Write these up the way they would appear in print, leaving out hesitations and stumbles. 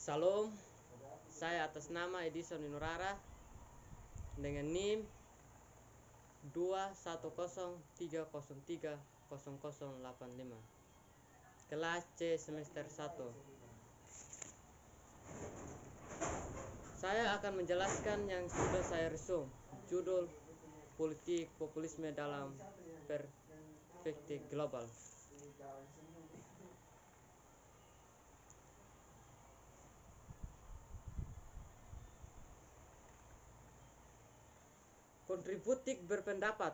Salam, saya atas nama Edison Inurara dengan NIM 210303085, kelas C semester 1. Saya akan menjelaskan yang sudah saya resum, judul politik populisme dalam perspektif global. Kontributik berpendapat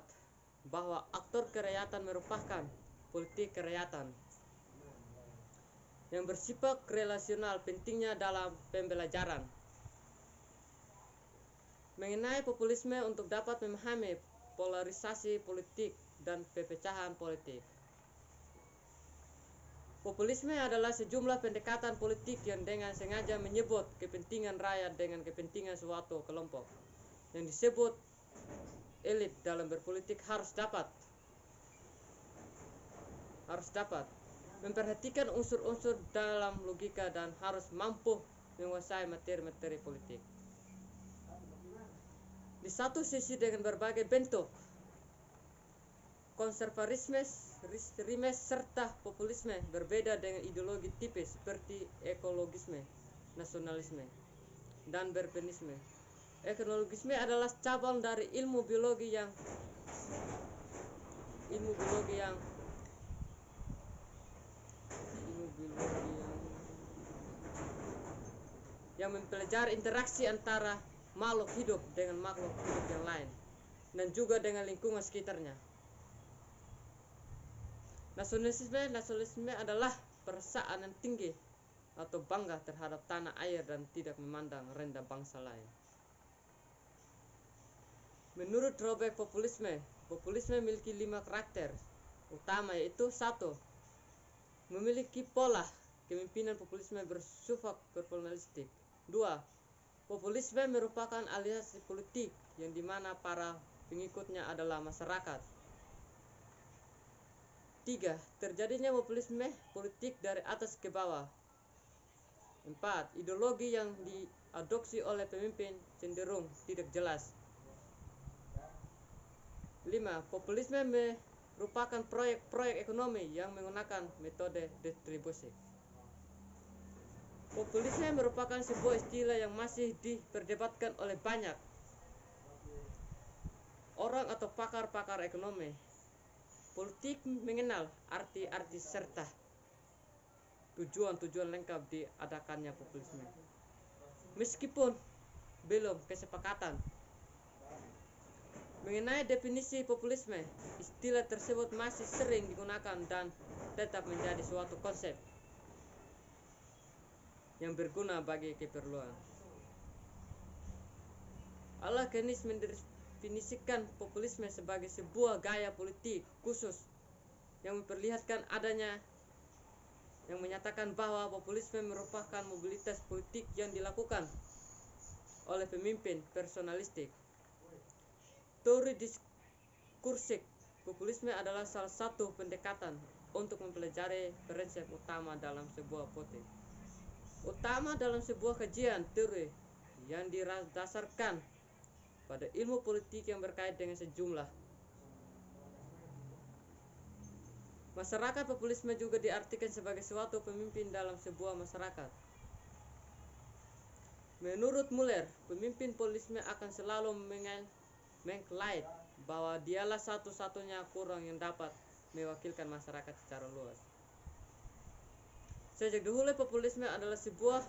bahwa aktor kerakyatan merupakan politik kerakyatan yang bersifat relasional. Pentingnya dalam pembelajaran mengenai populisme untuk dapat memahami polarisasi politik dan perpecahan politik. Populisme adalah sejumlah pendekatan politik yang dengan sengaja menyebut kepentingan rakyat dengan kepentingan suatu kelompok yang disebut elit dalam berpolitik harus dapat memperhatikan unsur-unsur dalam logika dan harus mampu menguasai materi-materi politik. Di satu sisi dengan berbagai bentuk konservatisme serta populisme berbeda dengan ideologi tipis seperti ekologisme, nasionalisme, dan berpenisme. Ekologisme adalah cabang dari ilmu biologi yang mempelajari interaksi antara makhluk hidup dengan makhluk hidup yang lain dan juga dengan lingkungan sekitarnya. Nasionalisme adalah perasaan yang tinggi atau bangga terhadap tanah air dan tidak memandang rendah bangsa lain. Menurut Robert populisme memiliki 5 karakter utama, yaitu 1. Memiliki pola kepemimpinan. Populisme bersifat personalistik. 2. Populisme merupakan aliansi politik yang dimana para pengikutnya adalah masyarakat. 3. Terjadinya populisme politik dari atas ke bawah. 4. Ideologi yang diadopsi oleh pemimpin cenderung tidak jelas. 5. Populisme merupakan proyek-proyek ekonomi yang menggunakan metode distribusi. Populisme merupakan sebuah istilah yang masih diperdebatkan oleh banyak orang atau pakar-pakar ekonomi politik mengenal arti-arti serta tujuan-tujuan lengkap diadakannya populisme. Meskipun belum kesepakatan mengenai definisi populisme, istilah tersebut masih sering digunakan dan tetap menjadi suatu konsep yang berguna bagi keperluan. Al-Kenis mendefinisikan populisme sebagai sebuah gaya politik khusus yang memperlihatkan adanya yang menyatakan bahwa populisme merupakan mobilitas politik yang dilakukan oleh pemimpin personalistik. Teori diskursif populisme adalah salah satu pendekatan untuk mempelajari prinsip utama dalam sebuah kajian teori yang didasarkan pada ilmu politik yang berkait dengan sejumlah masyarakat. Populisme juga diartikan sebagai suatu pemimpin dalam sebuah masyarakat. Menurut Muller, pemimpin populisme akan selalu mengklaim bahwa dialah satu-satunya kurang yang dapat mewakilkan masyarakat secara luas. Sejak dahulu populisme adalah sebuah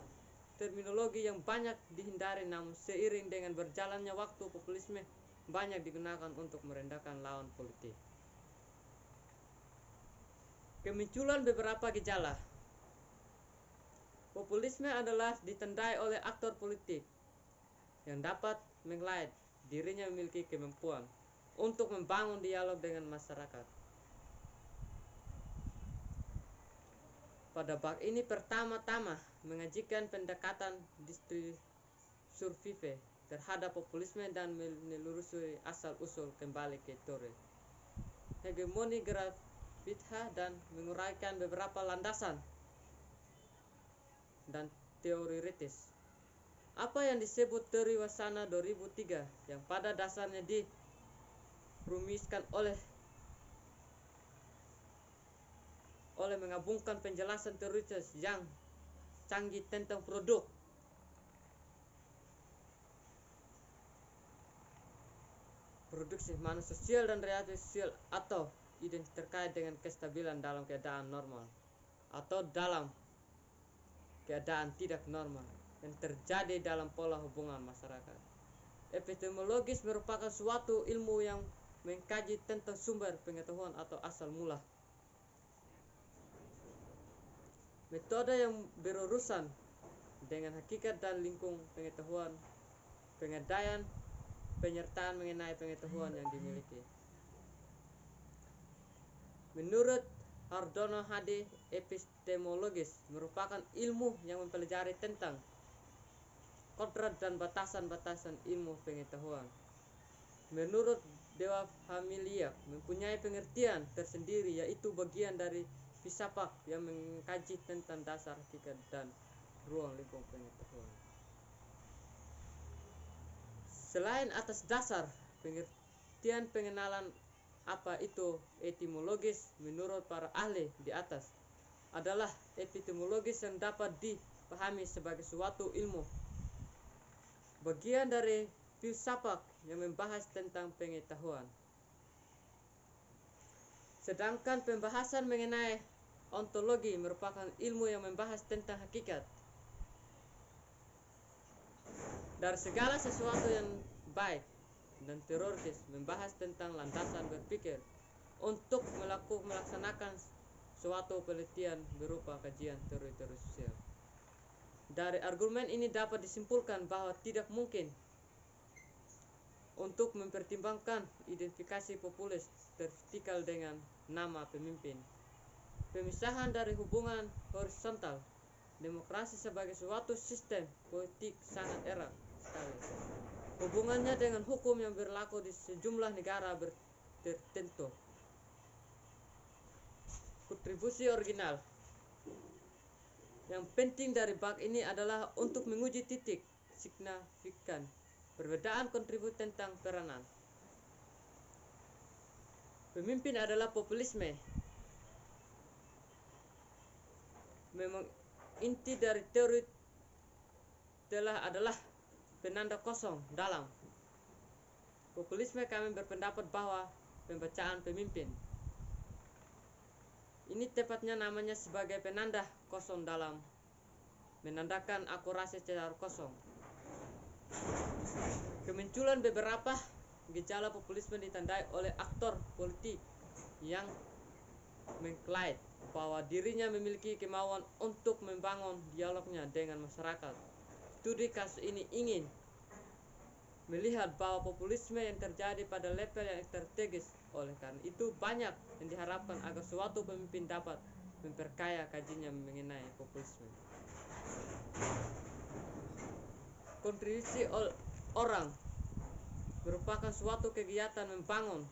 terminologi yang banyak dihindari, namun seiring dengan berjalannya waktu populisme banyak digunakan untuk merendahkan lawan politik. Kemunculan beberapa gejala populisme adalah ditandai oleh aktor politik yang dapat mengklaim dirinya memiliki kemampuan untuk membangun dialog dengan masyarakat. Pada bab ini pertama-tama mengajikan pendekatan diskursive terhadap populisme dan menelusuri asal-usul kembali ke teori hegemoni Grafitta dan menguraikan beberapa landasan dan teoritis. Apa yang disebut teori Wasana 2003 yang pada dasarnya dirumuskan oleh menggabungkan penjelasan teoritis yang canggih tentang produksi mana sosial dan realitas sosial atau identitas terkait dengan kestabilan dalam keadaan normal atau dalam keadaan tidak normal yang terjadi dalam pola hubungan masyarakat. Epistemologis merupakan suatu ilmu yang mengkaji tentang sumber pengetahuan atau asal mula. Metode yang berurusan dengan hakikat dan lingkung pengetahuan, pengadaan, penyertaan mengenai pengetahuan yang dimiliki. Menurut Hardono Hadi, epistemologis merupakan ilmu yang mempelajari tentang kodrat dan batasan-batasan ilmu pengetahuan. Menurut Dewa Familia mempunyai pengertian tersendiri, yaitu bagian dari filsafat yang mengkaji tentang dasar hakikat dan ruang lingkup pengetahuan. Selain atas dasar pengertian pengenalan apa itu etimologis, menurut para ahli di atas adalah epistemologis yang dapat dipahami sebagai suatu ilmu bagian dari filsafat yang membahas tentang pengetahuan. Sedangkan pembahasan mengenai ontologi merupakan ilmu yang membahas tentang hakikat dari segala sesuatu yang baik, dan teoritis membahas tentang landasan berpikir untuk melaksanakan suatu penelitian berupa kajian teori-teori sosial. Dari argumen ini dapat disimpulkan bahwa tidak mungkin untuk mempertimbangkan identifikasi populis vertikal dengan nama pemimpin. Pemisahan dari hubungan horizontal demokrasi sebagai suatu sistem politik sangat erat sekali. Hubungannya dengan hukum yang berlaku di sejumlah negara tertentu. Kontribusi original yang penting dari bab ini adalah untuk menguji titik signifikan perbedaan kontribusi tentang peranan pemimpin adalah populisme. Memang inti dari teori adalah penanda kosong dalam populisme. Kami berpendapat bahwa pembacaan pemimpin ini tepatnya namanya sebagai penanda kosong dalam menandakan akurasi secara kosong. Kemunculan beberapa gejala populisme ditandai oleh aktor politik yang mengklaim bahwa dirinya memiliki kemauan untuk membangun dialognya dengan masyarakat. Studi kasus ini ingin melihat bahwa populisme yang terjadi pada level yang strategis. Oleh karena itu banyak yang diharapkan agar suatu pemimpin dapat memperkaya kajiannya mengenai populisme. Kontribusi orang merupakan suatu kegiatan membangun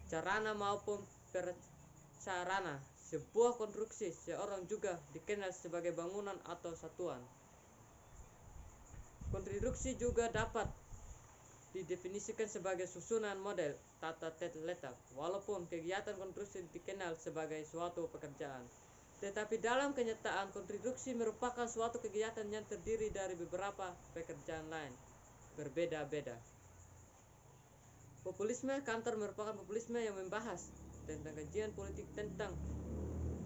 sarana maupun prasarana. Sebuah konstruksi seorang juga dikenal sebagai bangunan atau satuan. Konstruksi juga dapat didefinisikan sebagai susunan model tata letak, walaupun kegiatan konstruksi dikenal sebagai suatu pekerjaan. Tetapi dalam kenyataan, konstruksi merupakan suatu kegiatan yang terdiri dari beberapa pekerjaan lain berbeda-beda. Populisme kantor merupakan populisme yang membahas tentang kajian politik tentang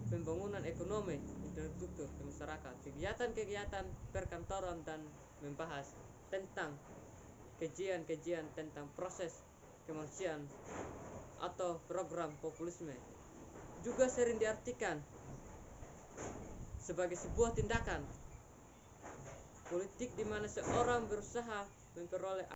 pembangunan ekonomi, infrastruktur ke masyarakat, kegiatan-kegiatan perkantoran, dan membahas tentang kajian-kajian tentang proses kemanusiaan atau program. Populisme juga sering diartikan sebagai sebuah tindakan politik di mana seorang berusaha memperoleh